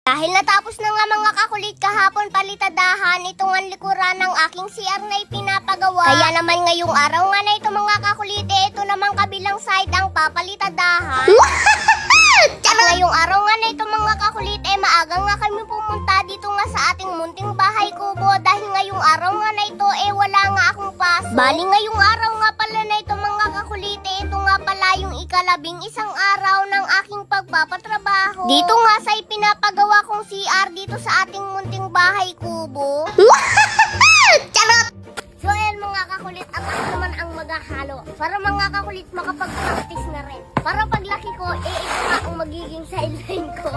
Dahil natapos na nga mga kakulit kahapon palitadahan, ito nga likuran ng aking CR na ipinapagawa. Kaya naman ngayong araw nga na ito mga kakulit, ito naman kabilang side ang papalitadahan. At ngayong araw nga na ito mga kakulit, maaga nga kami pumunta dito nga sa ating munting bahay kubo. Dahil ngayong araw nga na ito, wala nga akong pasok. Bali ngayong araw nga pala na ito mga kakulit, ito nga pala yung ika-11 araw ng aking pagpapatrabaho. Dito nga sa ipinapagawa kong CR dito sa ating munting bahay kubo. Charot! So ayan mga kakulit, at ako naman ang maghahalo. Para mga kakulit makapag-practice na rin. Para paglaki ko, ito nga ang magiging sideline ko.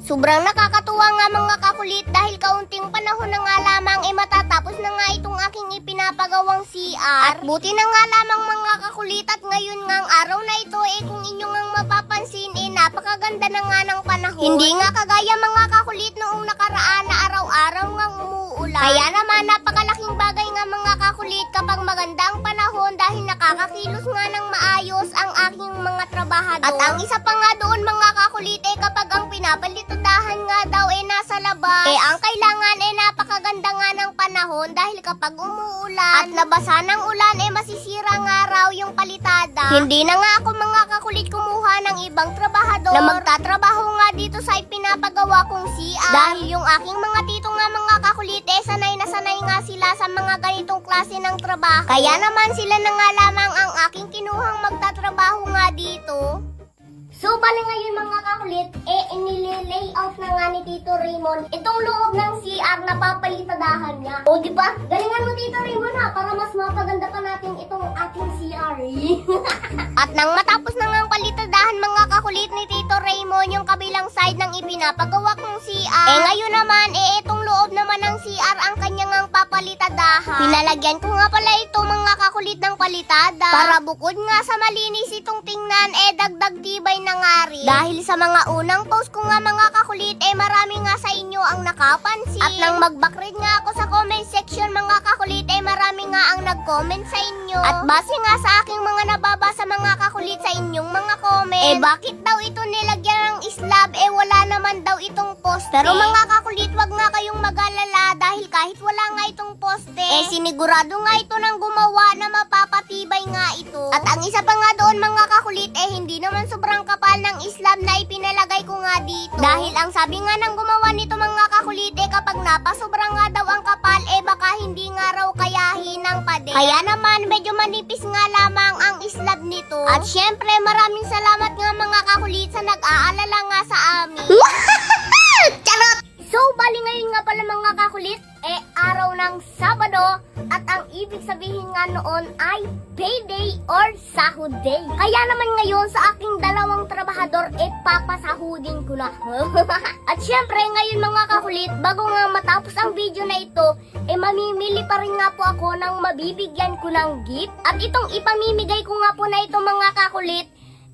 Sobrang nakakatuwa nga mga kakulit dahil kaunting panahon na nga lamang matatapos na nga itong aking ipinapagawang CR. At buti na nga lamang mga kakulit at ngayon nga ang araw na ito kung inyo nga mapapansin napakaganda na nga ng panahon. Hindi nga kagaya mga kakulit noong nakaraan na araw-araw nga umuulan. Kaya naman napakalaking bagay nga mga kakulit kapag maganda ang panahon dahil nakakakilos nga ng maayos ang aking mga trabahador. At ang isa pa nga doon mga kakulit kapag ang pinapalitadahan nga daw nasa labas, ang kailangan napakaganda nga ng panahon dahil kapag umuulan at nabasa ng ulan masisira nga raw yung palitada. Hindi na nga ako mga kakulit kumuha ng ibang trabahador na magtatrabaho nga dito sa ipinapagawa kong CR. Dahil yung aking mga tito nga mga kakulit sanay na sanay nga sila sa mga ganitong klase ng trabaho. Kaya naman sila na nga lamang ang aking kinuhang magtatrabaho nga dito. So, bali ngayon mga kakulit, inile-layout na nga ni Tito Raymond itong loob ng CR na papalitadahan niya. O, diba? Galingan mo Tito Raymond para mas mapaganda pa natin itong ating CR. At nang matapos na nga ang palitadahan mga kakulit ni Tito Raymond yung kabilang side ng ipinapagawa kong CR. Ngayon naman, itong loob naman ng CR ang kanyang papalitadahan. Pinalagyan ko nga pala ito mga kakulit ng palitada para bukod nga sa malinis itong tingnan, dagdag tibay na nga rin. Dahil sa mga unang post ko nga mga kakulit, marami nga sa inyo ang nakapansin. At nang mag-backread nga ako sa comment section mga kakulit, marami nga ang nag-comment sa inyo. At base nga sa aking mga nababasa mga kakulit sa inyong mga comment, bakit daw ito nilagyan ng slab, wala naman daw itong poste. Pero mga kakulit, wag nga kayong mag-alala dahil kahit wala nga itong poste, sinigurado nga ito ng gumawa na mapapatibay nga ito. At ang isa pa nga doon mga kakulit, hindi naman sobrang kapal ng slab na ipinalagay ko nga dito. Dahil ang sabi nga ng gumawa nito mga kakulit, kapag napasobra nga daw ang kapal, baka hindi nga raw kayahin ng pader. Kaya naman medyo manipis nga lamang ang slab nito. At syempre maraming salamat nga mga kakulit sa nag-aalala nga sa amin. Charot! So, bali ngayon nga pala mga kakulit, araw ng Sabado at ang ibig sabihin nga noon ay payday or sahod day. Kaya naman ngayon sa aking dalawang trabahador, papasahudin ko na. At syempre ngayon mga kakulit, bago nga matapos ang video na ito, mamimili pa rin nga po ako ng mabibigyan ko ng gift. At itong ipamimigay ko nga po na ito mga kakulit,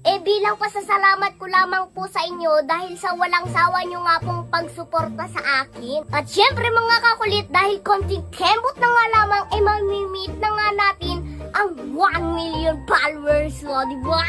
bilang pasasalamat ko lamang po sa inyo dahil sa walang sawa nyo nga pong pagsuporta sa akin. At syempre mga kakulit, dahil konting kembot na nga lamang, mamimit na nga natin ang 1 million followers, diba?